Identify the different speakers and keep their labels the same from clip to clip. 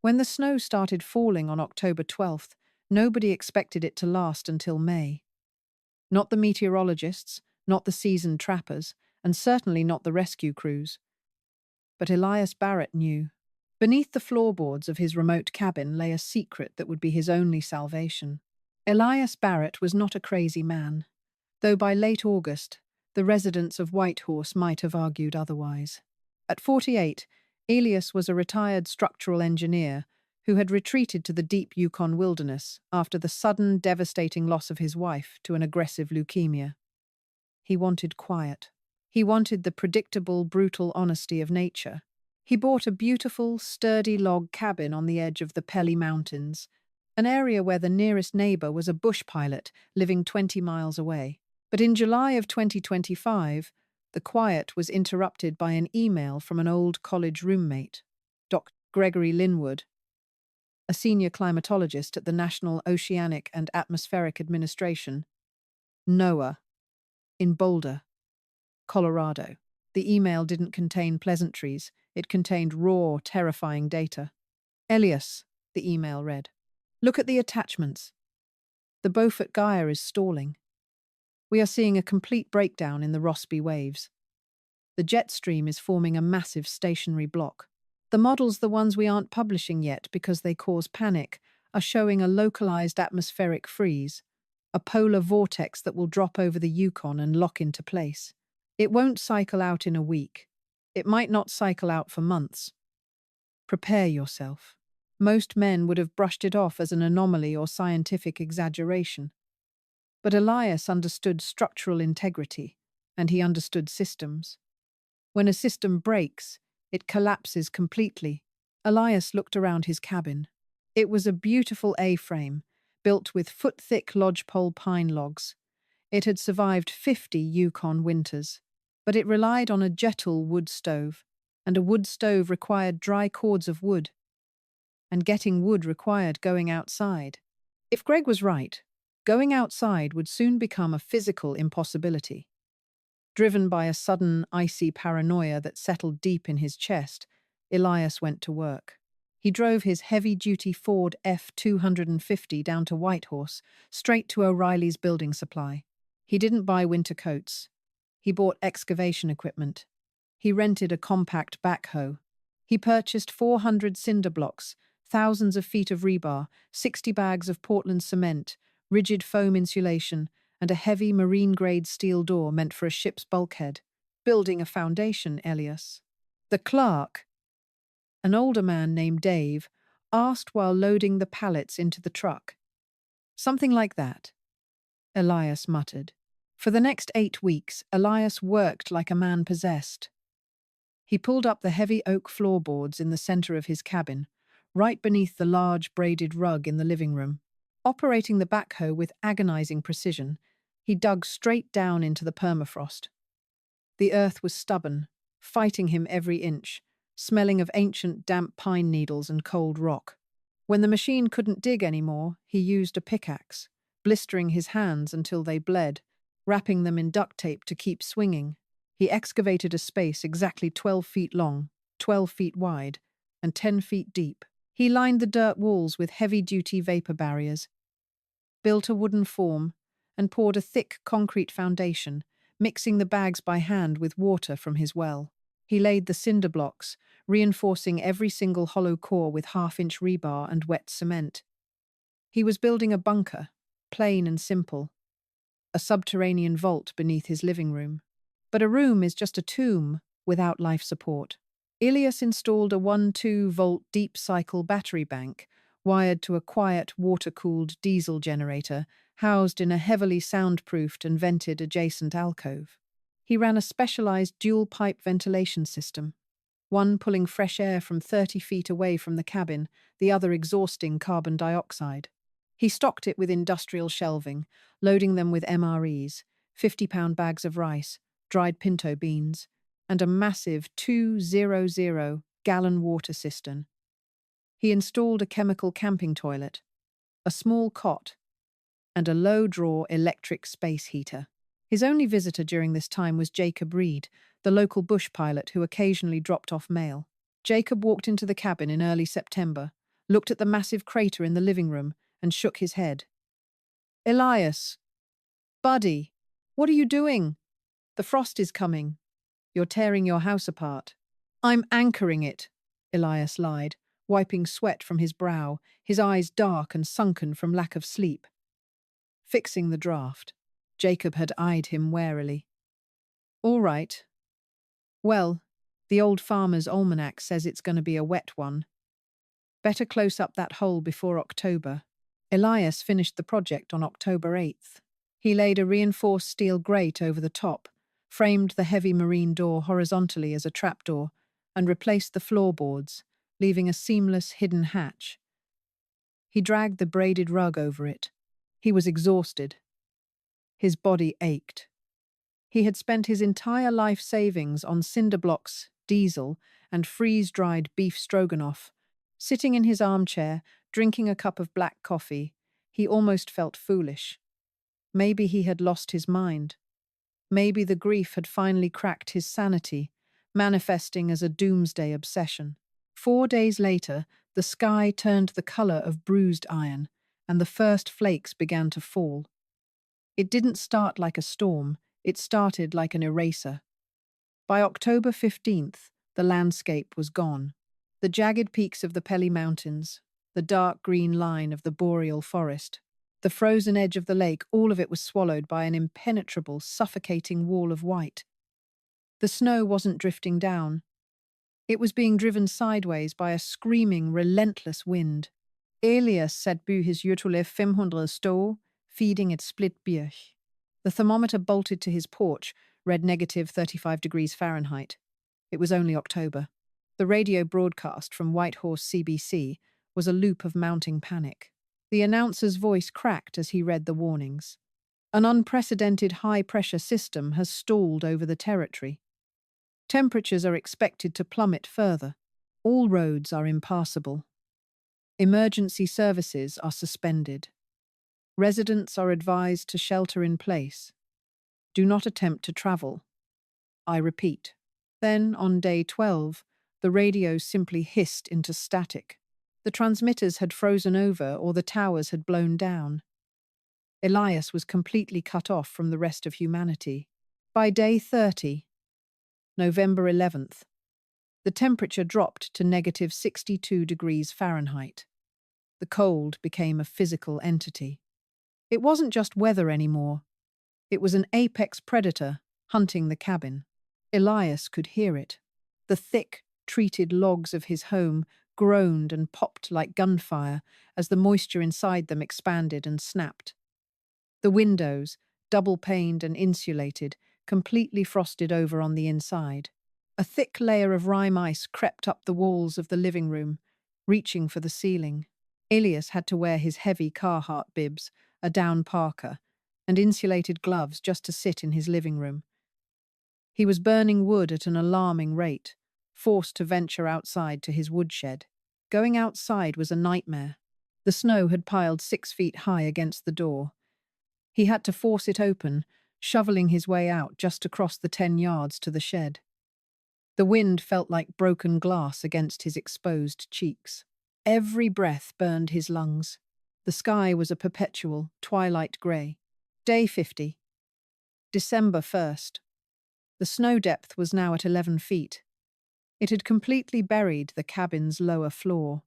Speaker 1: When the snow started falling on October 12th, nobody expected it to last until May. Not the meteorologists, not the seasoned trappers, and certainly not the rescue crews. But Elias Barrett knew. Beneath the floorboards of his remote cabin lay a secret that would be his only salvation. Elias Barrett was not a crazy man, though by late August, the residents of Whitehorse might have argued otherwise. At 48, Elias was a retired structural engineer who had retreated to the deep Yukon wilderness after the sudden, devastating loss of his wife to an aggressive leukemia. He wanted quiet. He wanted the predictable, brutal honesty of nature. He bought a beautiful, sturdy log cabin on the edge of the Pelly Mountains, an area where the nearest neighbor was a bush pilot living 20 miles away. But in July of 2025, the quiet was interrupted by an email from an old college roommate, Dr. Gregory Linwood, a senior climatologist at the National Oceanic and Atmospheric Administration, NOAA, in Boulder, Colorado. The email didn't contain pleasantries. It contained raw, terrifying data. Elias, the email read, look at the attachments. The Beaufort Gyre is stalling. We are seeing a complete breakdown in the Rossby waves. The jet stream is forming a massive stationary block. The models, the ones we aren't publishing yet because they cause panic, are showing a localized atmospheric freeze, a polar vortex that will drop over the Yukon and lock into place. It won't cycle out in a week. It might not cycle out for months. Prepare yourself. Most men would have brushed it off as an anomaly or scientific exaggeration. But Elias understood structural integrity, and he understood systems. When a system breaks, it collapses completely. Elias looked around his cabin. It was a beautiful A-frame, built with foot-thick lodgepole pine logs. It had survived 50 Yukon winters, but it relied on a Jettle wood stove, and a wood stove required dry cords of wood. And getting wood required going outside. If Greg was right, going outside would soon become a physical impossibility. Driven by a sudden, icy paranoia that settled deep in his chest, Elias went to work. He drove his heavy-duty Ford F-250 down to Whitehorse, straight to O'Reilly's building supply. He didn't buy winter coats. He bought excavation equipment. He rented a compact backhoe. He purchased 400 cinder blocks, thousands of feet of rebar, 60 bags of Portland cement, rigid foam insulation, and a heavy marine-grade steel door meant for a ship's bulkhead. Building a foundation, Elias. The clerk, an older man named Dave, asked while loading the pallets into the truck. Something like that, Elias muttered. For the next 8 weeks, Elias worked like a man possessed. He pulled up the heavy oak floorboards in the center of his cabin, right beneath the large braided rug in the living room. Operating the backhoe with agonizing precision, he dug straight down into the permafrost. The earth was stubborn, fighting him every inch, smelling of ancient damp pine needles and cold rock. When the machine couldn't dig anymore, he used a pickaxe, blistering his hands until they bled, wrapping them in duct tape to keep swinging. He excavated a space exactly 12 feet long, 12 feet wide, and 10 feet deep. He lined the dirt walls with heavy-duty vapor barriers, built a wooden form, and poured a thick concrete foundation, mixing the bags by hand with water from his well. He laid the cinder blocks, reinforcing every single hollow core with half-inch rebar and wet cement. He was building a bunker, plain and simple, a subterranean vault beneath his living room. But a room is just a tomb without life support. Elias installed a 1-2-volt deep-cycle battery bank, wired to a quiet, water-cooled diesel generator, housed in a heavily soundproofed and vented adjacent alcove. He ran a specialized dual-pipe ventilation system, one pulling fresh air from 30 feet away from the cabin, the other exhausting carbon dioxide. He stocked it with industrial shelving, loading them with MREs, 50-pound bags of rice, dried pinto beans, and a massive 200-gallon water cistern. He installed a chemical camping toilet, a small cot, and a low-draw electric space heater. His only visitor during this time was Jacob Reed, the local bush pilot who occasionally dropped off mail. Jacob walked into the cabin in early September, looked at the massive crater in the living room, and shook his head. Elias, buddy, what are you doing? The frost is coming. You're tearing your house apart. I'm anchoring it, Elias lied, wiping sweat from his brow, his eyes dark and sunken from lack of sleep. Fixing the draft. Jacob had eyed him warily. All right. Well, the old farmer's almanac says it's going to be a wet one. Better close up that hole before October. Elias finished the project on October 8th. He laid a reinforced steel grate over the top, framed the heavy marine door horizontally as a trapdoor, and replaced the floorboards, leaving a seamless hidden hatch. He dragged the braided rug over it. He was exhausted. His body ached. He had spent his entire life savings on cinder blocks, diesel, and freeze-dried beef stroganoff. Sitting in his armchair, drinking a cup of black coffee, he almost felt foolish. Maybe he had lost his mind. Maybe the grief had finally cracked his sanity, manifesting as a doomsday obsession. 4 days later, the sky turned the color of bruised iron, and the first flakes began to fall. It didn't start like a storm, it started like an eraser. By October 15th, the landscape was gone. The jagged peaks of the Pelly Mountains, the dark green line of the boreal forest, the frozen edge of the lake, all of it was swallowed by an impenetrable, suffocating wall of white. The snow wasn't drifting down. It was being driven sideways by a screaming, relentless wind. Elias said bu his utulle 500 stå, feeding its split björk. The thermometer bolted to his porch, read negative 35 degrees Fahrenheit. It was only October. The radio broadcast from Whitehorse CBC was a loop of mounting panic. The announcer's voice cracked as he read the warnings. An unprecedented high-pressure system has stalled over the territory. Temperatures are expected to plummet further. All roads are impassable. Emergency services are suspended. Residents are advised to shelter in place. Do not attempt to travel. I repeat. Then, on day 12, the radio simply hissed into static. The transmitters had frozen over or the towers had blown down. Elias was completely cut off from the rest of humanity. By day 30, November 11th, the temperature dropped to negative 62 degrees Fahrenheit. The cold became a physical entity. It wasn't just weather anymore. It was an apex predator hunting the cabin. Elias could hear it. The thick, treated logs of his home groaned and popped like gunfire as the moisture inside them expanded and snapped. The windows, double-paned and insulated, completely frosted over on the inside. A thick layer of rime ice crept up the walls of the living room, reaching for the ceiling. Elias had to wear his heavy Carhartt bibs, a down parka, and insulated gloves just to sit in his living room. He was burning wood at an alarming rate, forced to venture outside to his woodshed. Going outside was a nightmare. The snow had piled 6 feet high against the door. He had to force it open, shoveling his way out just across the 10 yards to the shed. The wind felt like broken glass against his exposed cheeks. Every breath burned his lungs. The sky was a perpetual, twilight grey. Day 50. December 1st. The snow depth was now at 11 feet. It had completely buried the cabin's lower floor.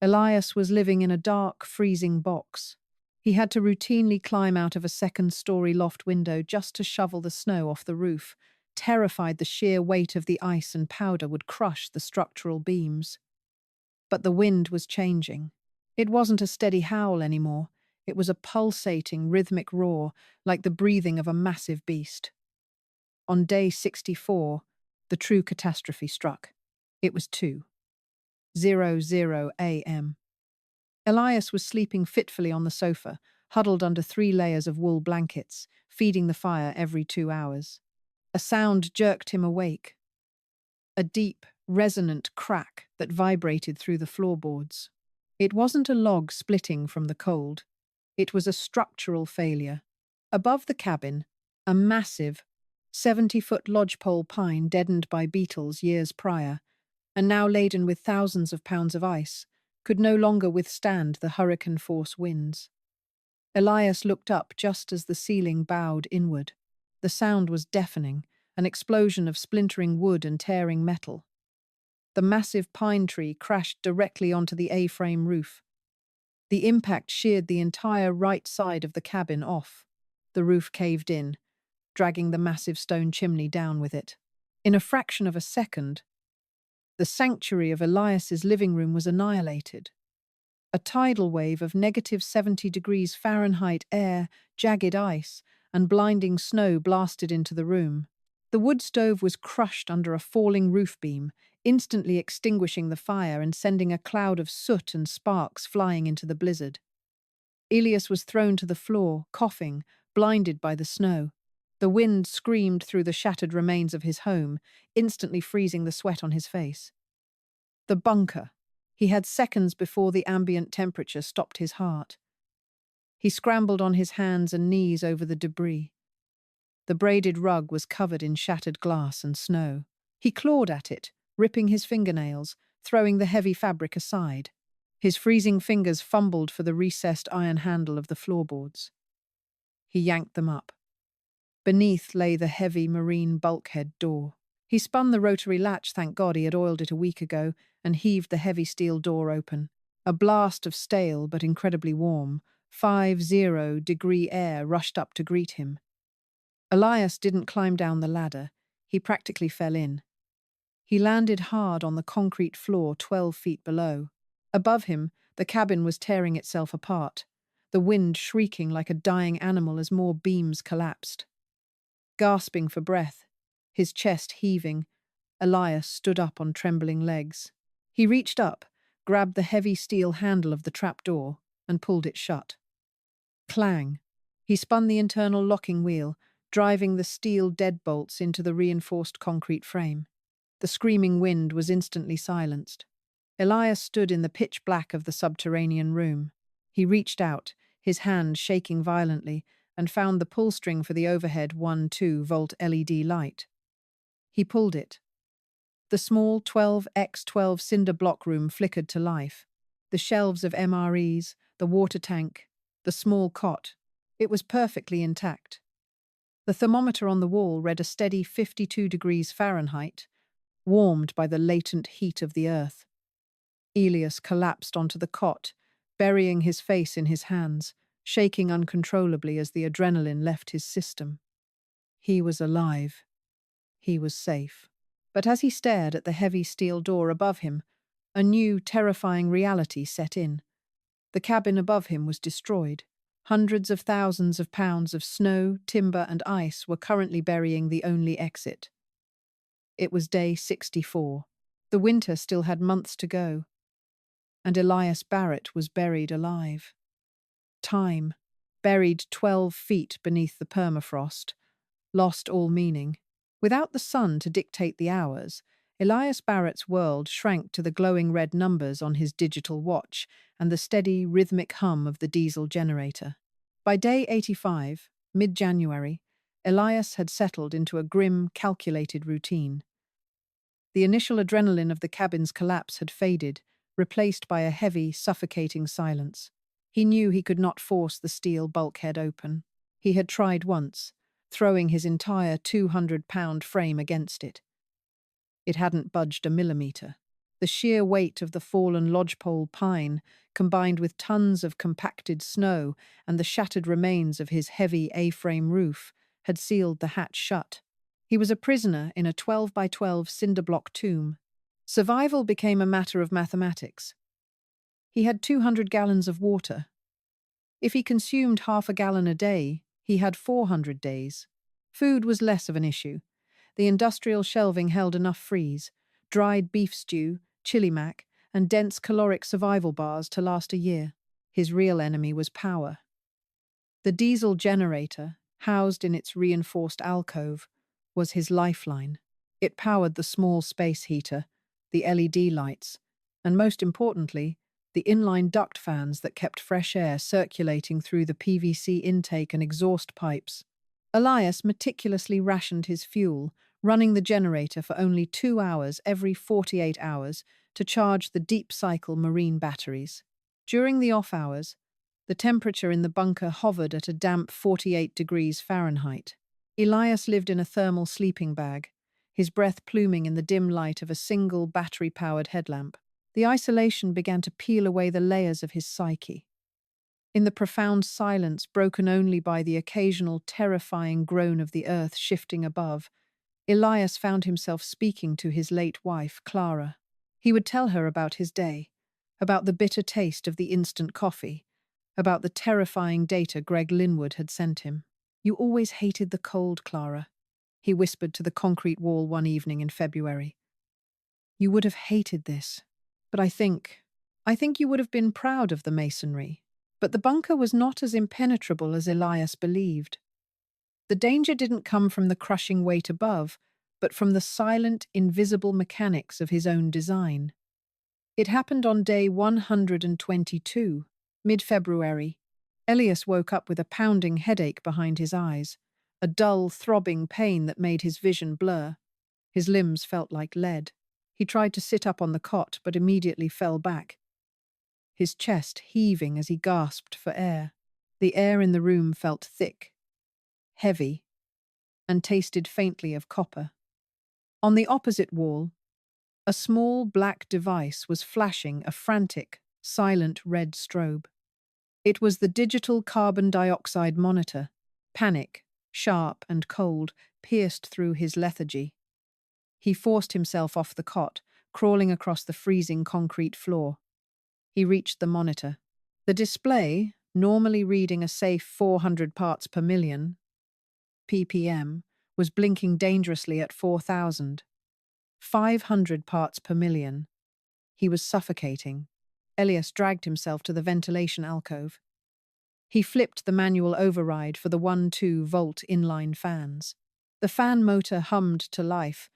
Speaker 1: Elias was living in a dark, freezing box. He had to routinely climb out of a second-story loft window just to shovel the snow off the roof, terrified the sheer weight of the ice and powder would crush the structural beams. But the wind was changing. It wasn't a steady howl anymore. It was a pulsating, rhythmic roar, like the breathing of a massive beast. On day 64, the true catastrophe struck. It was 2:00 a.m. Elias was sleeping fitfully on the sofa, huddled under 3 layers of wool blankets, feeding the fire every 2 hours. A sound jerked him awake. A deep, resonant crack that vibrated through the floorboards. It wasn't a log splitting from the cold. It was a structural failure. Above the cabin, a massive, 70-foot lodgepole pine deadened by beetles years prior, and now laden with thousands of pounds of ice, could no longer withstand the hurricane-force winds. Elias looked up just as the ceiling bowed inward. The sound was deafening, an explosion of splintering wood and tearing metal. The massive pine tree crashed directly onto the A-frame roof. The impact sheared the entire right side of the cabin off. The roof caved in, dragging the massive stone chimney down with it. In a fraction of a second, the sanctuary of Elias's living room was annihilated. A tidal wave of -70 degrees Fahrenheit air, jagged ice, and blinding snow blasted into the room. The wood stove was crushed under a falling roof beam, instantly extinguishing the fire and sending a cloud of soot and sparks flying into the blizzard. Elias was thrown to the floor, coughing, blinded by the snow. The wind screamed through the shattered remains of his home, instantly freezing the sweat on his face. The bunker. He had seconds before the ambient temperature stopped his heart. He scrambled on his hands and knees over the debris. The braided rug was covered in shattered glass and snow. He clawed at it, ripping his fingernails, throwing the heavy fabric aside. His freezing fingers fumbled for the recessed iron handle of the floorboards. He yanked them up. Beneath lay the heavy marine bulkhead door. He spun the rotary latch, thank God he had oiled it a week ago, and heaved the heavy steel door open. A blast of stale but incredibly warm, 50-degree air rushed up to greet him. Elias didn't climb down the ladder. He practically fell in. He landed hard on the concrete floor 12 feet below. Above him, the cabin was tearing itself apart, the wind shrieking like a dying animal as more beams collapsed. Gasping for breath, his chest heaving, Elias stood up on trembling legs. He reached up, grabbed the heavy steel handle of the trapdoor, and pulled it shut. Clang! He spun the internal locking wheel, driving the steel deadbolts into the reinforced concrete frame. The screaming wind was instantly silenced. Elias stood in the pitch black of the subterranean room. He reached out, his hand shaking violently, and found the pull string for the overhead 1-2-volt LED light. He pulled it. The small 12x12 cinder block room flickered to life. The shelves of MREs, the water tank, the small cot. It was perfectly intact. The thermometer on the wall read a steady 52 degrees Fahrenheit, warmed by the latent heat of the earth. Elias collapsed onto the cot, burying his face in his hands, shaking uncontrollably as the adrenaline left his system. He was alive. He was safe. But as he stared at the heavy steel door above him, a new, terrifying reality set in. The cabin above him was destroyed. Hundreds of thousands of pounds of snow, timber, and ice were currently burying the only exit. It was day 64. The winter still had months to go, and Elias Barrett was buried alive. Time, buried 12 feet beneath the permafrost, lost all meaning. Without the sun to dictate the hours, Elias Barrett's world shrank to the glowing red numbers on his digital watch and the steady, rhythmic hum of the diesel generator. By day 85, mid-January, Elias had settled into a grim, calculated routine. The initial adrenaline of the cabin's collapse had faded, replaced by a heavy, suffocating silence. He knew he could not force the steel bulkhead open. He had tried once, throwing his entire 200-pound frame against it. It hadn't budged a millimeter. The sheer weight of the fallen lodgepole pine, combined with tons of compacted snow and the shattered remains of his heavy A-frame roof, had sealed the hatch shut. He was a prisoner in a 12-by-12 cinder block tomb. Survival became a matter of mathematics. He had 200 gallons of water. If he consumed half a gallon a day, he had 400 days. Food was less of an issue. The industrial shelving held enough freeze, dried beef stew, chili mac, and dense caloric survival bars to last a year. His real enemy was power. The diesel generator, housed in its reinforced alcove, was his lifeline. It powered the small space heater, the LED lights, and most importantly, the inline duct fans that kept fresh air circulating through the PVC intake and exhaust pipes. Elias meticulously rationed his fuel, running the generator for only 2 hours every 48 hours to charge the deep cycle marine batteries. During the off hours, the temperature in the bunker hovered at a damp 48 degrees Fahrenheit. Elias lived in a thermal sleeping bag, his breath pluming in the dim light of a single battery-powered headlamp. The isolation began to peel away the layers of his psyche. In the profound silence, broken only by the occasional terrifying groan of the earth shifting above, Elias found himself speaking to his late wife, Clara. He would tell her about his day, about the bitter taste of the instant coffee, about the terrifying data Greg Linwood had sent him. "You always hated the cold, Clara," he whispered to the concrete wall one evening in February. "You would have hated this. But I think you would have been proud of the masonry." But the bunker was not as impenetrable as Elias believed. The danger didn't come from the crushing weight above, but from the silent, invisible mechanics of his own design. It happened on day 122, mid-February. Elias woke up with a pounding headache behind his eyes, a dull, throbbing pain that made his vision blur. His limbs felt like lead. He tried to sit up on the cot, but immediately fell back, his chest heaving as he gasped for air. The air in the room felt thick, heavy, and tasted faintly of copper. On the opposite wall, a small black device was flashing a frantic, silent red strobe. It was the digital carbon dioxide monitor. Panic, sharp and cold, pierced through his lethargy. He forced himself off the cot, crawling across the freezing concrete floor. He reached the monitor. The display, normally reading a safe 400 parts per million, ppm, was blinking dangerously at 4,000. 500 parts per million. He was suffocating. Elias dragged himself to the ventilation alcove. He flipped the manual override for the 1-2-volt inline fans. The fan motor hummed to life,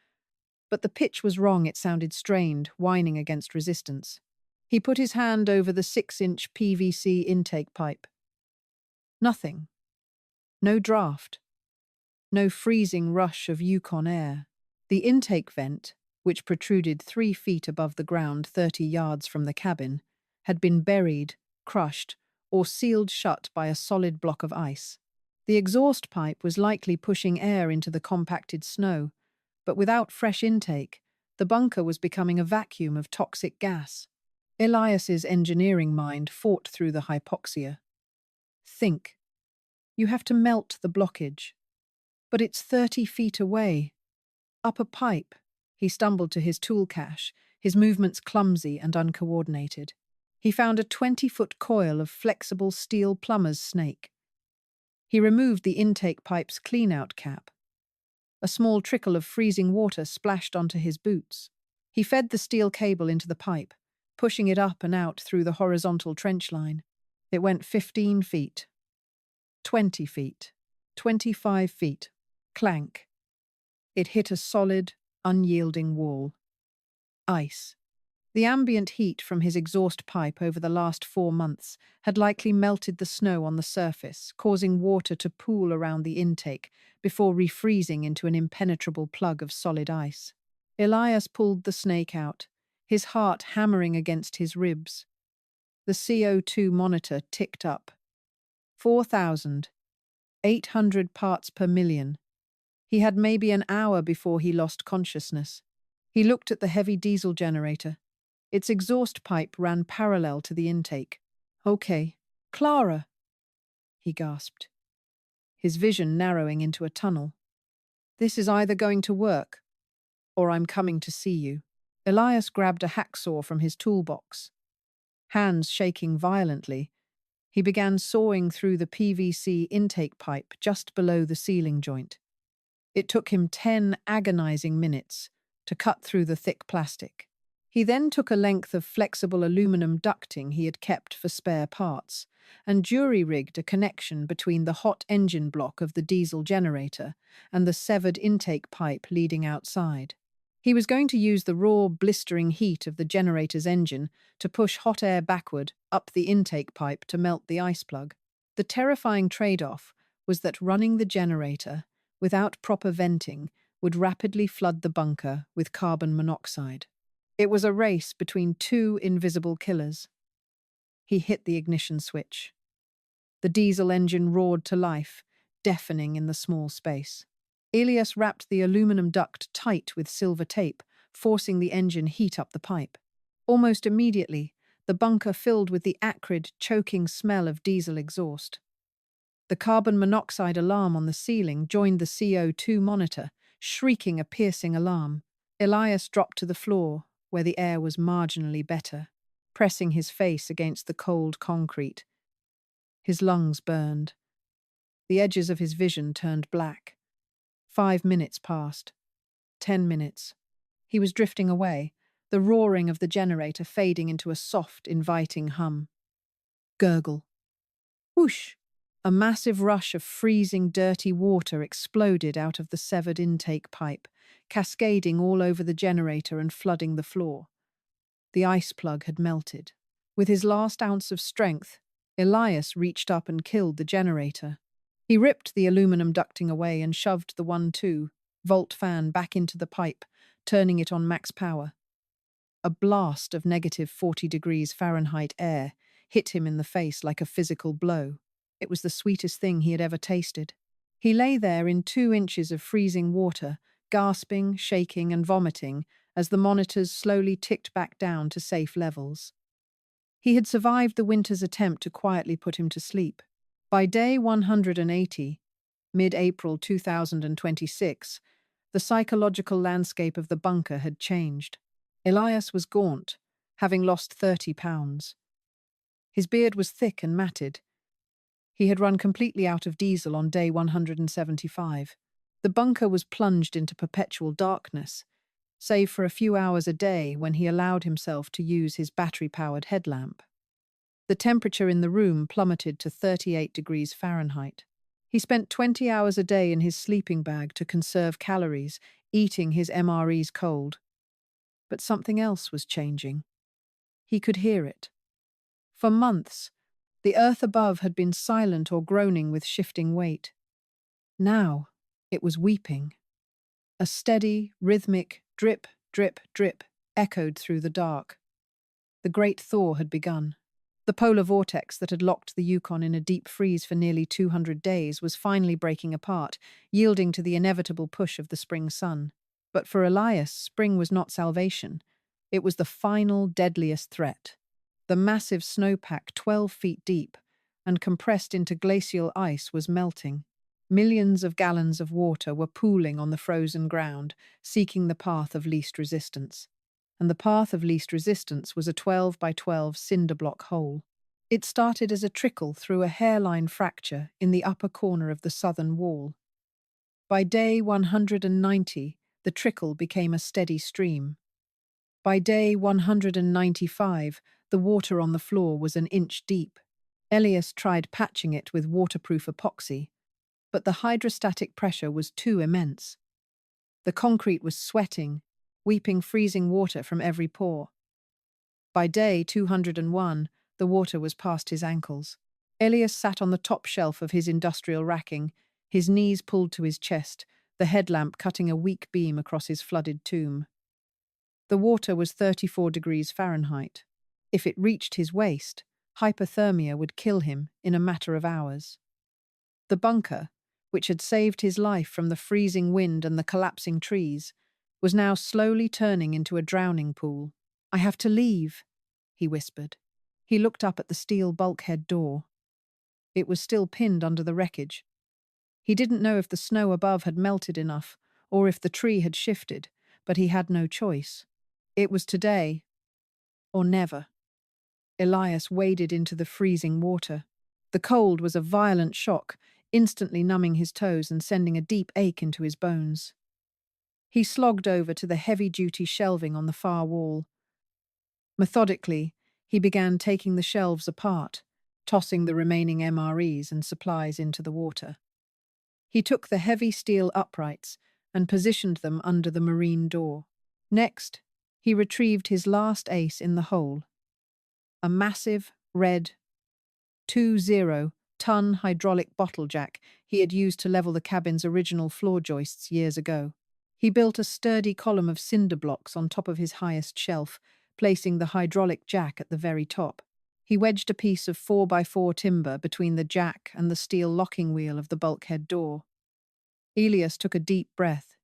Speaker 1: but the pitch was wrong. It sounded strained, whining against resistance. He put his hand over the 6-inch PVC intake pipe. Nothing. No draft. No freezing rush of Yukon air. The intake vent, which protruded 3 feet above the ground 30 yards from the cabin, had been buried, crushed, or sealed shut by a solid block of ice. The exhaust pipe was likely pushing air into the compacted snow, but without fresh intake, the bunker was becoming a vacuum of toxic gas. Elias's engineering mind fought through the hypoxia. Think. You have to melt the blockage. But it's 30 feet away. Up a pipe. He stumbled to his tool cache, his movements clumsy and uncoordinated. He found a 20-foot coil of flexible steel plumber's snake. He removed the intake pipe's clean-out cap. A small trickle of freezing water splashed onto his boots. He fed the steel cable into the pipe, pushing it up and out through the horizontal trench line. It went 15 feet, 20 feet, 25 feet. Clank. It hit a solid, unyielding wall. Ice. The ambient heat from his exhaust pipe over the last 4 months had likely melted the snow on the surface, causing water to pool around the intake before refreezing into an impenetrable plug of solid ice. Elias pulled the snake out, his heart hammering against his ribs. The CO2 monitor ticked up. 4,800 parts per million. He had maybe an hour before he lost consciousness. He looked at the heavy diesel generator. Its exhaust pipe ran parallel to the intake. "Okay, Clara," he gasped, his vision narrowing into a tunnel. "This is either going to work, or I'm coming to see you." Elias grabbed a hacksaw from his toolbox. Hands shaking violently, he began sawing through the PVC intake pipe just below the sealing joint. It took him 10 agonizing minutes to cut through the thick plastic. He then took a length of flexible aluminum ducting he had kept for spare parts and jury-rigged a connection between the hot engine block of the diesel generator and the severed intake pipe leading outside. He was going to use the raw, blistering heat of the generator's engine to push hot air backward up the intake pipe to melt the ice plug. The terrifying trade-off was that running the generator without proper venting would rapidly flood the bunker with carbon monoxide. It was a race between two invisible killers. He hit the ignition switch. The diesel engine roared to life, deafening in the small space. Elias wrapped the aluminum duct tight with silver tape, forcing the engine heat up the pipe. Almost immediately, the bunker filled with the acrid, choking smell of diesel exhaust. The carbon monoxide alarm on the ceiling joined the CO2 monitor, shrieking a piercing alarm. Elias dropped to the floor, where the air was marginally better, pressing his face against the cold concrete. His lungs burned. The edges of his vision turned black. 5 minutes passed. 10 minutes. He was drifting away, the roaring of the generator fading into a soft, inviting hum. Gurgle. Whoosh! A massive rush of freezing, dirty water exploded out of the severed intake pipe, cascading all over the generator and flooding the floor. The ice plug had melted. With his last ounce of strength, Elias reached up and killed the generator. He ripped the aluminum ducting away and shoved the 1-2-volt fan back into the pipe, turning it on max power. A blast of negative 40 degrees Fahrenheit air hit him in the face like a physical blow. It was the sweetest thing he had ever tasted. He lay there in 2 inches of freezing water, gasping, shaking, and vomiting as the monitors slowly ticked back down to safe levels. He had survived the winter's attempt to quietly put him to sleep. By day 180, mid-April 2026, the psychological landscape of the bunker had changed. Elias was gaunt, having lost 30 pounds. His beard was thick and matted. He had run completely out of diesel on day 175. The bunker was plunged into perpetual darkness, save for a few hours a day when he allowed himself to use his battery-powered headlamp. The temperature in the room plummeted to 38 degrees Fahrenheit. He spent 20 hours a day in his sleeping bag to conserve calories, eating his MREs cold. But something else was changing. He could hear it. For months, the earth above had been silent or groaning with shifting weight. Now, it was weeping. A steady, rhythmic drip, drip, drip echoed through the dark. The great thaw had begun. The polar vortex that had locked the Yukon in a deep freeze for nearly 200 days was finally breaking apart, yielding to the inevitable push of the spring sun. But for Elias, spring was not salvation. It was the final, deadliest threat. The massive snowpack 12 feet deep and compressed into glacial ice was melting. Millions of gallons of water were pooling on the frozen ground, seeking the path of least resistance. And the path of least resistance was a 12 by 12 cinder block hole. It started as a trickle through a hairline fracture in the upper corner of the southern wall. By day 190, the trickle became a steady stream. By day 195, the water on the floor was an inch deep. Elias tried patching it with waterproof epoxy, but the hydrostatic pressure was too immense. The concrete was sweating, weeping freezing water from every pore. By day 201, the water was past his ankles. Elias sat on the top shelf of his industrial racking, his knees pulled to his chest, the headlamp cutting a weak beam across his flooded tomb. The water was 34 degrees Fahrenheit. If it reached his waist, hypothermia would kill him in a matter of hours. The bunker, which had saved his life from the freezing wind and the collapsing trees, was now slowly turning into a drowning pool. "I have to leave," he whispered. He looked up at the steel bulkhead door. It was still pinned under the wreckage. He didn't know if the snow above had melted enough or if the tree had shifted, but he had no choice. It was today or never. Elias waded into the freezing water. The cold was a violent shock, instantly numbing his toes and sending a deep ache into his bones. He slogged over to the heavy-duty shelving on the far wall. Methodically, he began taking the shelves apart, tossing the remaining MREs and supplies into the water. He took the heavy steel uprights and positioned them under the marine door. Next, he retrieved his last ace in the hole, a massive, red, 20-ton hydraulic bottle jack he had used to level the cabin's original floor joists years ago. He built a sturdy column of cinder blocks on top of his highest shelf, placing the hydraulic jack at the very top. He wedged a piece of 4x4 timber between the jack and the steel locking wheel of the bulkhead door. Elias took a deep breath,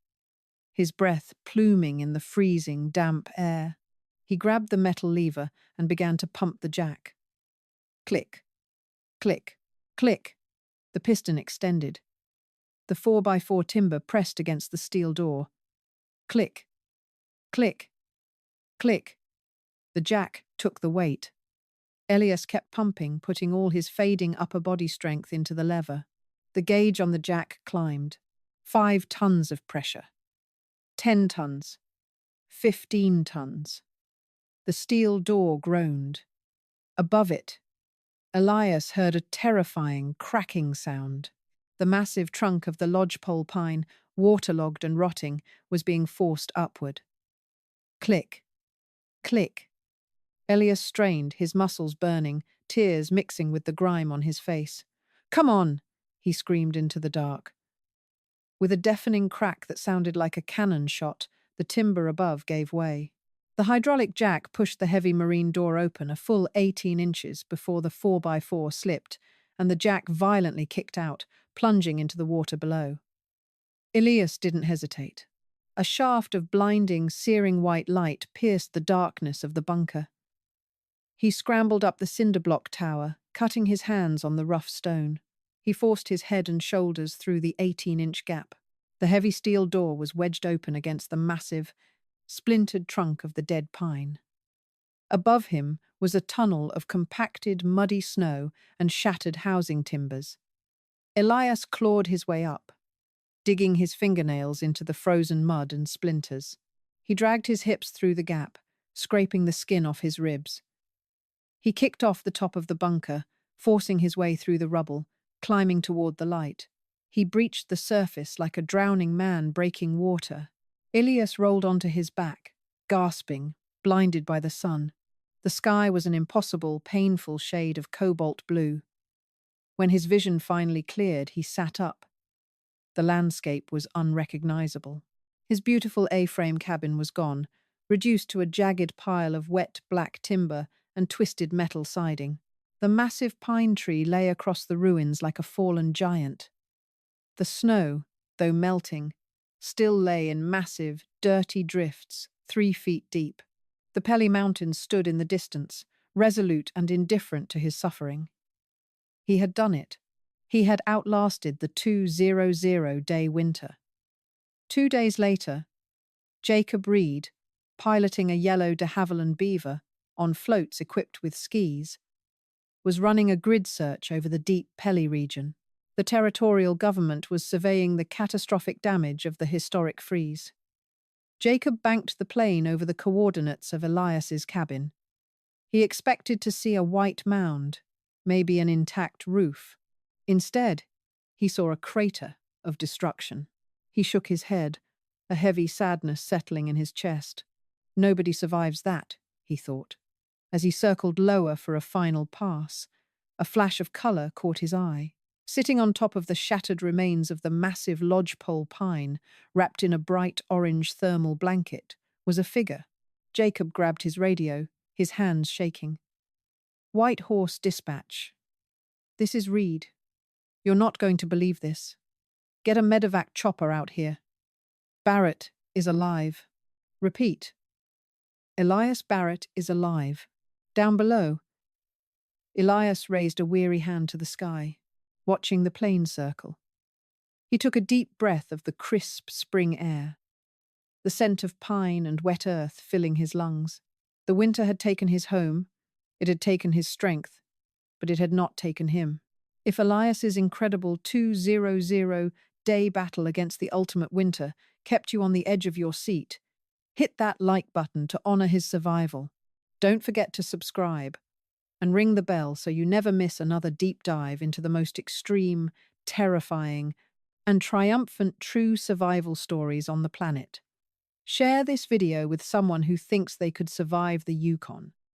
Speaker 1: his breath pluming in the freezing, damp air. He grabbed the metal lever and began to pump the jack. Click, click, click. The piston extended. The 4x4 timber pressed against the steel door. Click, click, click. The jack took the weight. Elias kept pumping, putting all his fading upper body strength into the lever. The gauge on the jack climbed. 5 tons of pressure. 10 tons. 15 tons. The steel door groaned. Above it, Elias heard a terrifying cracking sound. The massive trunk of the lodgepole pine, waterlogged and rotting, was being forced upward. Click. Click. Elias strained, his muscles burning, tears mixing with the grime on his face. "Come on!" he screamed into the dark. With a deafening crack that sounded like a cannon shot, the timber above gave way. The hydraulic jack pushed the heavy marine door open a full 18 inches before the 4x4 slipped, and the jack violently kicked out, plunging into the water below. Elias didn't hesitate. A shaft of blinding, searing white light pierced the darkness of the bunker. He scrambled up the cinder block tower, cutting his hands on the rough stone. He forced his head and shoulders through the 18-inch gap. The heavy steel door was wedged open against the massive, splintered trunk of the dead pine. Above him was a tunnel of compacted, muddy snow and shattered housing timbers. Elias clawed his way up, digging his fingernails into the frozen mud and splinters. He dragged his hips through the gap, scraping the skin off his ribs. He kicked off the top of the bunker, forcing his way through the rubble, climbing toward the light. He breached the surface like a drowning man breaking water. Elias rolled onto his back, gasping, blinded by the sun. The sky was an impossible, painful shade of cobalt blue. When his vision finally cleared, he sat up. The landscape was unrecognizable. His beautiful A-frame cabin was gone, reduced to a jagged pile of wet black timber and twisted metal siding. The massive pine tree lay across the ruins like a fallen giant. The snow, though melting, still lay in massive, dirty drifts, 3 feet deep. The Pelly Mountains stood in the distance, resolute and indifferent to his suffering. He had done it. He had outlasted the 200-day winter. 2 days later, Jacob Reed, piloting a yellow de Havilland Beaver on floats equipped with skis, was running a grid search over the deep Pelly region. The territorial government was surveying the catastrophic damage of the historic freeze. Jacob banked the plane over the coordinates of Elias's cabin. He expected to see a white mound, maybe an intact roof. Instead, he saw a crater of destruction. He shook his head, a heavy sadness settling in his chest. Nobody survives that, he thought. As he circled lower for a final pass, a flash of color caught his eye. Sitting on top of the shattered remains of the massive lodgepole pine, wrapped in a bright orange thermal blanket, was a figure. Jacob grabbed his radio, his hands shaking. "White Horse Dispatch. This is Reed. You're not going to believe this. Get a medevac chopper out here. Barrett is alive. Repeat. Elias Barrett is alive. Down below." Elias raised a weary hand to the sky, watching the plane circle. He took a deep breath of the crisp spring air, the scent of pine and wet earth filling his lungs. The winter had taken his home, it had taken his strength, but it had not taken him. If Elias's incredible 200-day battle against the ultimate winter kept you on the edge of your seat, hit that like button to honor his survival. Don't forget to subscribe and ring the bell so you never miss another deep dive into the most extreme, terrifying, and triumphant true survival stories on the planet. Share this video with someone who thinks they could survive the Yukon.